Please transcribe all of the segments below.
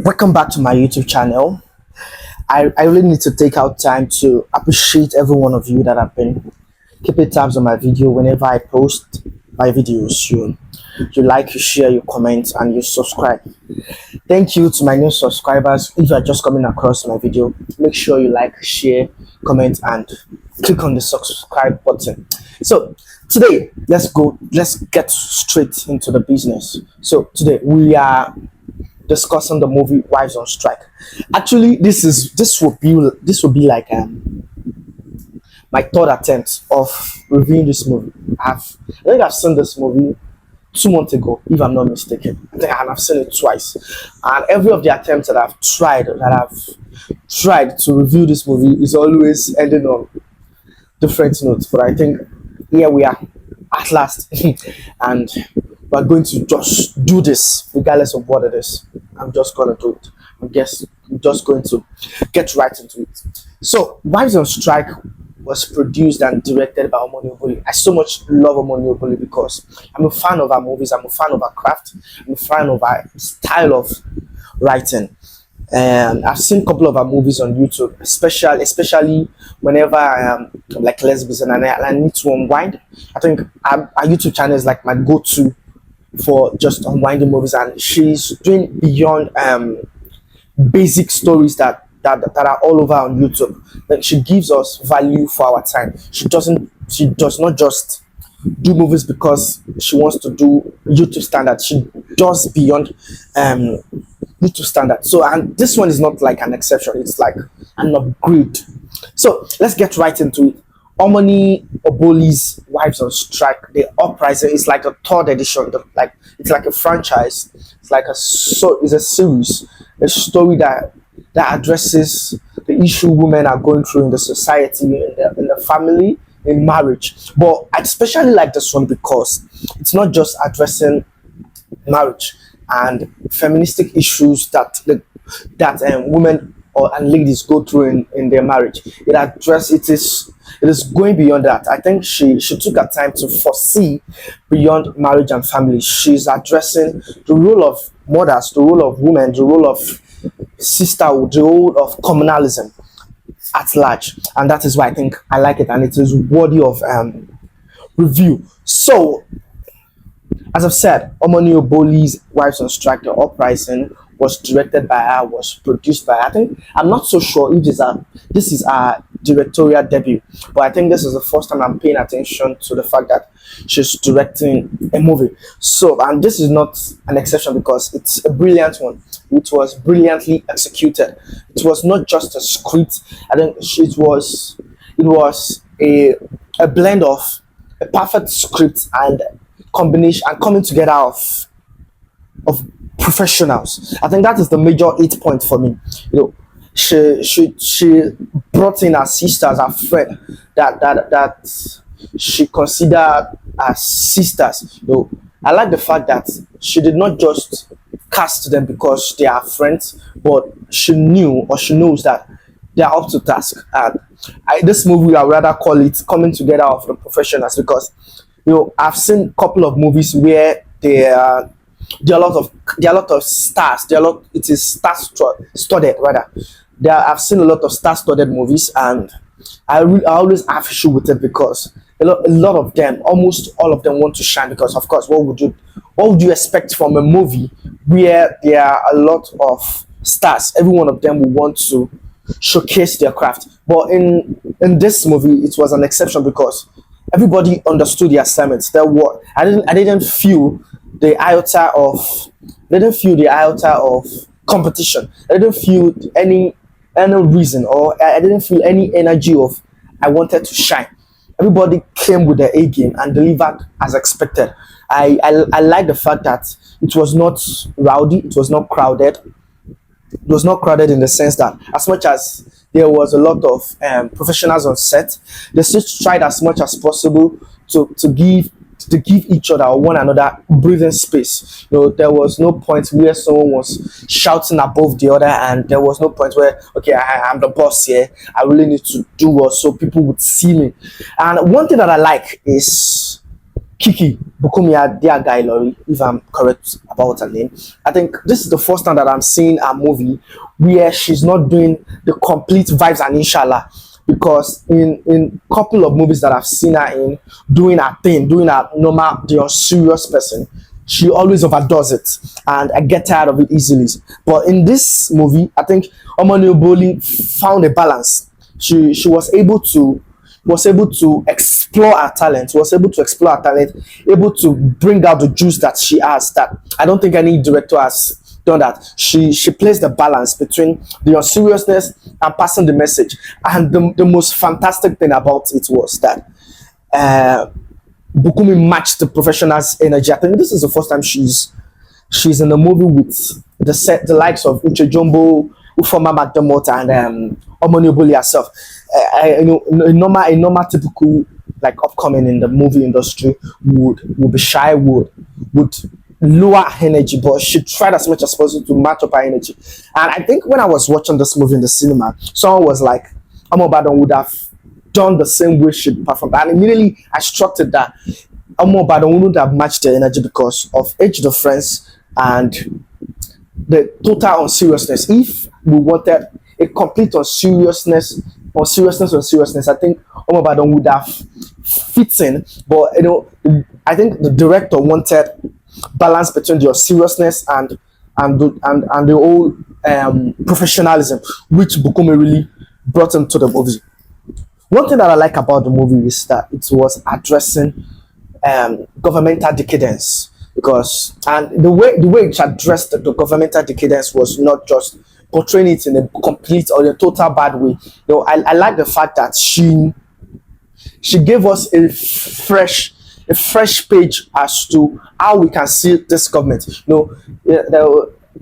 Welcome back to my YouTube channel. I really need to take out time to appreciate every one of you that have been keeping tabs on my video. Whenever I post my videos, you like, you share, you comment, and you subscribe. Thank you to my new subscribers. If you are just coming across my video, make sure you like, share, comment, and click on the subscribe button. So today, let's get straight into the business. So today we are discussing the movie Wives on Strike. Actually, this will be like my third attempt of reviewing this movie. I think I've seen this movie 2 months ago, if I'm not mistaken. I think I've seen it twice, and every of the attempts that I've tried to review this movie is always ending on different notes. But I think here we are at last, and we're going to just do this regardless of what it is. I'm just gonna do it. I'm just going to get right into it. So Wives on Strike was produced and directed by Oboli. I so much love Oboli because I'm a fan of her movies, I'm a fan of her craft, I'm a fan of her style of writing. And I've seen a couple of her movies on YouTube, especially whenever I am like lesbian and I need to unwind. I think our YouTube channel is like my go-to for just unwinding movies, and she's doing beyond basic stories that are all over on YouTube. Like, she gives us value for our time. She does not just do movies because she wants to do YouTube standard. She does beyond YouTube standard. So, and this one is not like an exception, it's like an upgrade. So let's get right into it. Omoni Oboli's Wives on Strike, the Uprising, is like a third edition. It's like a franchise. It's like it's a series, a story that addresses the issue women are going through in the society, in the family, in marriage. But I especially like this one because it's not just addressing marriage and feministic issues that women and ladies go through in their marriage. It is going beyond that. I think she took her time to foresee beyond marriage and family. She's addressing the role of mothers, the role of women, the role of sisterhood, the role of communalism at large, and that is why I think I like it, and it is worthy of review. So, as I've said, Omoni Oboli's Wives on Strike, the Uprising, was directed by her, was produced by her. I think I'm not so sure if this is our directorial debut, but I think this is the first time I'm paying attention to the fact that she's directing a movie. So, and this is not an exception because it's a brilliant one. It was brilliantly executed. It was not just a script. I think it was a blend of a perfect script and combination and coming together of professionals. I think that is the major 8 point for me. She brought in her sisters, her friend that she considered as sisters. I like the fact that she did not just cast them because they are friends, but she knows that they are up to task. And this movie, I would rather call it coming together of the professionals, because I've seen a couple of movies where there are a lot of stars. It is star studded rather. I've seen a lot of star studded movies, and I always have issue with it because a lot of them, almost all of them, want to shine. Because of course, what would you expect from a movie where there are a lot of stars? Every one of them will want to showcase their craft. But in this movie, it was an exception because everybody understood the assignments. I didn't feel the iota of competition. I didn't feel any reason, or I didn't feel any energy of I wanted to shine. Everybody came with their A game and delivered as expected. I like the fact that it was not rowdy, it was not crowded. It was not crowded in the sense that as much as there was a lot of professionals on set, they still tried as much as possible to give each other or one another breathing space. There was no point where someone was shouting above the other, and there was no point where, okay, I'm the boss here, I really need to do well so people would see me. And one thing that I like is Kiki Bukumia Dia Guy Lori, if I'm correct about her name. I think this is the first time that I'm seeing a movie where she's not doing the complete vibes and inshallah. Because in couple of movies that I've seen her in, doing her thing, doing her normal, the unserious person, she always overdoes it, and I get tired of it easily. But in this movie, I think Omoni Oboli found a balance. She was able to explore her talent, able to bring out the juice that she has. That I don't think any director has done that. She plays the balance between the seriousness and passing the message. And the most fantastic thing about it was that Bukumi matched the professional's energy. I think this is the first time she's in a movie with the likes of Uche Jumbo, Ufoma McDermott, and Omoni Oboli herself. A normal typical like upcoming in the movie industry would be shy, would lower her energy, but she tried as much as possible to match up her energy. And I think when I was watching this movie in the cinema, someone was like, Badon would have done the same way she performed. And immediately I struck it that Badon wouldn't have matched the energy because of age difference and the total unseriousness. If we wanted a complete unseriousness, I think Badon would have fit in. But I think the director wanted balance between your seriousness and the whole professionalism, which Bukumi really brought into the movie. One thing that I like about the movie is that it was addressing governmental decadence, because and the way it addressed the governmental decadence was not just portraying it in a complete or a total bad way. I like the fact that she gave us a fresh page as to how we can see this government.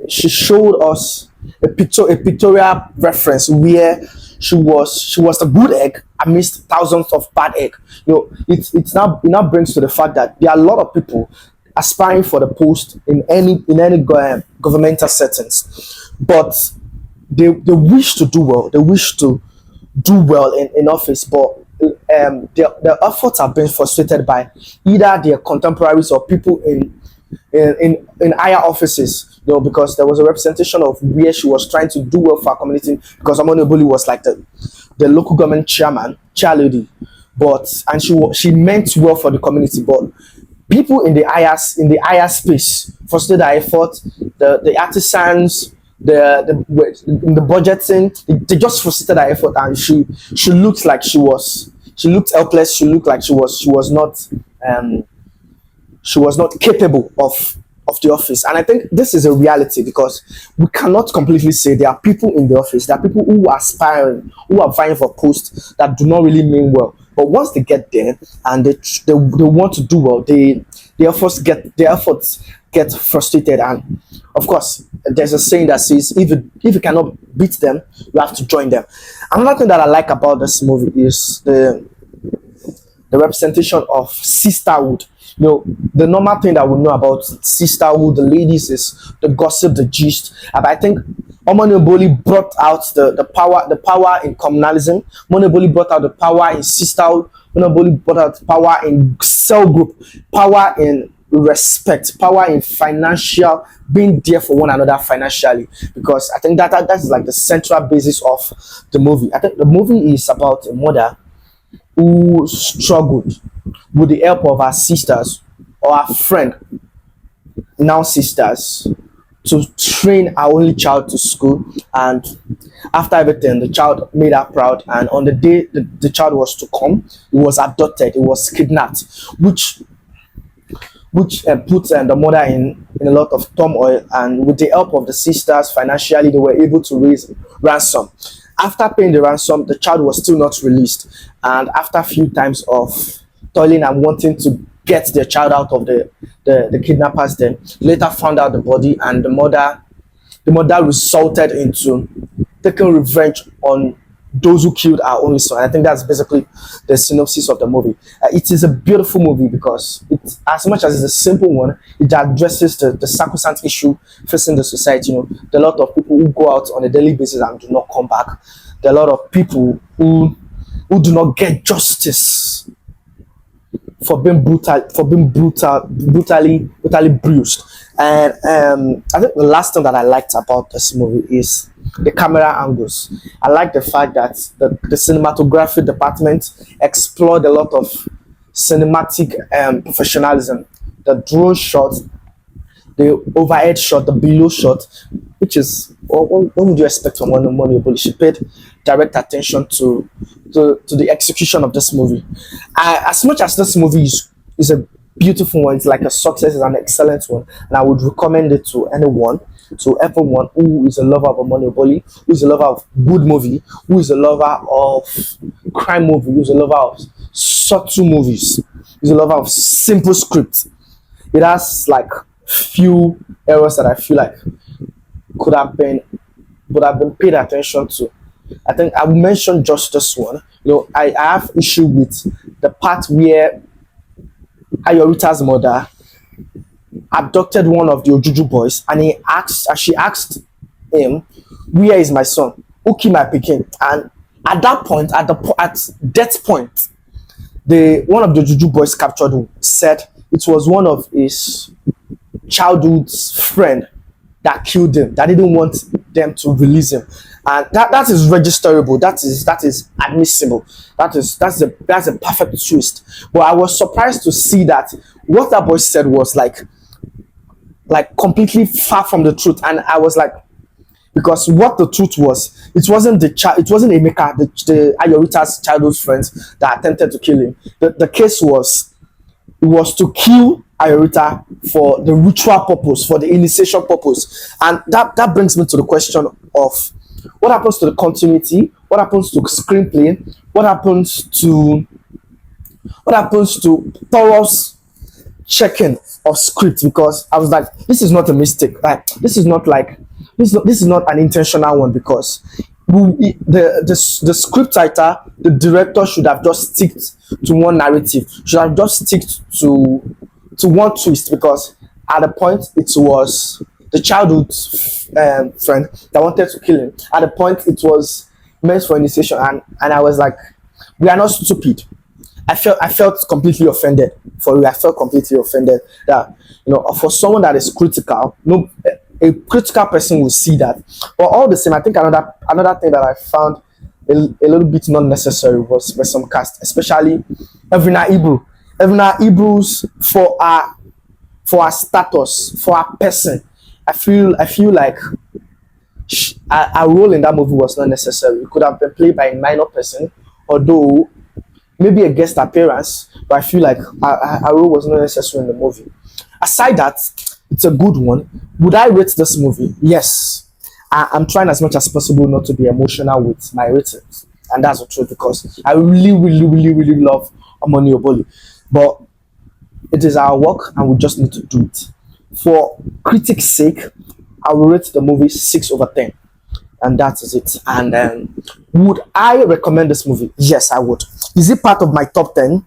She showed us a pictorial reference where she was the good egg amidst thousands of bad egg. It now brings to the fact that there are a lot of people aspiring for the post in any governmental settings, but they wish to do well. They wish to do well in office, but their efforts are being frustrated by either their contemporaries or people in higher offices. Because there was a representation of where she was trying to do well for her community, because Omoni Oboli was like the local government chairlady, and she meant well for the community, but people in the higher space frustrated her effort. The artisans, the budgeting, they just frustrated her effort, and she looked like she looked helpless. She looked like she was not capable of the office. And I think this is a reality, because we cannot completely say there are people in the office, there are people who are aspiring, who are vying for posts that do not really mean well. But once they get there and they want to do well, their efforts get frustrated. And of course, there's a saying that says if you cannot beat them, you have to join them. Another thing that I like about this movie is the representation of sisterhood. The normal thing that we know about sisterhood, the ladies, is the gossip, the gist. But I think Omoni Oboli brought out the power in communalism. Omoni Oboli brought out the power in sisterhood. Omoni Oboli brought out power in cell group, power in respect, power in financial, being there for one another financially. Because I think that's like the central basis of the movie. I think the movie is about a mother who struggled with the help of her sisters or her friend, now sisters, to train our only child to school. And after everything, the child made her proud, and on the day the child was to come, it was abducted, it was kidnapped, which put the mother in a lot of turmoil. And with the help of the sisters financially, they were able to raise ransom. After paying the ransom, the child was still not released, and after a few times of toiling and wanting to get their child out of the kidnappers, then later found out the body, and the mother resulted into taking revenge on those who killed our only son. I think that's basically the synopsis of the movie. It is a beautiful movie because it, as much as it's a simple one, it addresses the sacrosanct issue facing the society. There are a lot of people who go out on a daily basis and do not come back. There are a lot of people who do not get justice. brutally bruised. And I think the last thing that I liked about this movie is the camera angles. I like the fact that the cinematography department explored a lot of cinematic professionalism. The drone shot, the overhead shot, the below shot, which is what would you expect from Omoni Oboli? She paid direct attention to the execution of this movie. As much as this movie is a beautiful one, it's like a success, it's an excellent one, and I would recommend it to anyone, to everyone who is a lover of Omoni Oboli, who is a lover of good movie, who is a lover of crime movie, who is a lover of subtle movies, who is a lover of simple script. It has like few errors that I feel like could have been paid attention to. I think I will mention just this one. I have issue with the part where Ayorita's mother abducted one of the Ojuju boys, and she asked him, "Where is my son? Uche my pikin?" And at that point, at death point, the one of the Ojuju boys captured him said it was one of his childhood's friend that killed him, that didn't want them to release him. And that is registerable, that is admissible, that's a perfect twist. But I was surprised to see that what that boy said was like completely far from the truth. And I was like, because what the truth was, it wasn't Emeka, the Ayorita's childhood friends, that attempted to kill him. The case was, it was to kill Ayorita for the ritual purpose, for the initiation purpose. And that brings me to the question of what happens to the continuity, what happens to screenplay, what happens to thorough checking of script. Because I was like, this is not a mistake, like this is not an intentional one, because the script writer, the director should have just sticked to one narrative, should have just sticked to one twist, because at the point it was the childhood friend that wanted to kill him. At the point it was meant for initiation, and I was like, we are not stupid. I felt completely offended. For real, I felt completely offended that, for someone that is critical, a critical person will see that. But all the same, I think another thing that I found a little bit not necessary was some cast, especially Evina Ibru. Evina Ibru's, for our status, for our person, I feel like our role in that movie was not necessary. It could have been played by a minor person, although maybe a guest appearance, but I feel like our role was not necessary in the movie. Aside that, it's a good one. Would I rate this movie? Yes. I'm trying as much as possible not to be emotional with my ratings, and that's the truth, because I really, really, really, really love Omoni Oboli. But it is our work, and we just need to do it. For critics' sake, I will rate the movie 6/10, and that is it. And would I recommend this movie? Yes, I would. Is it part of my top 10?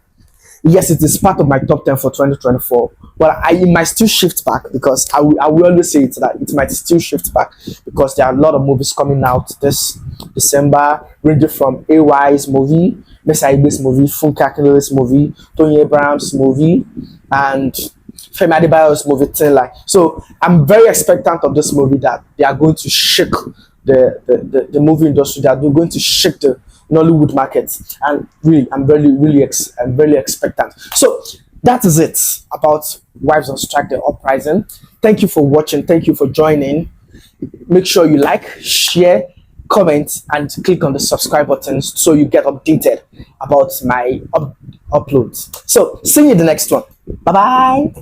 Yes, it is part of my top 10 for 2024. But it might still shift back, because I will always say it, that it might still shift back, because there are a lot of movies coming out this December, ranging from AY's movie, Mesaibe's movie, Funke Akintoye's movie, Tony Abraham's movie, and Femi Adebayo's movie, Tin Line. So I'm very expectant of this movie, that they are going to shake the movie industry, that they're going to shake the Nollywood market, and really, I'm really expectant. So that is it about Wives on Strike, the Uprising. Thank you for watching. Thank you for joining. Make sure you like, share, comment, and click on the subscribe button so you get updated about my uploads. So see you in the next one. Bye bye.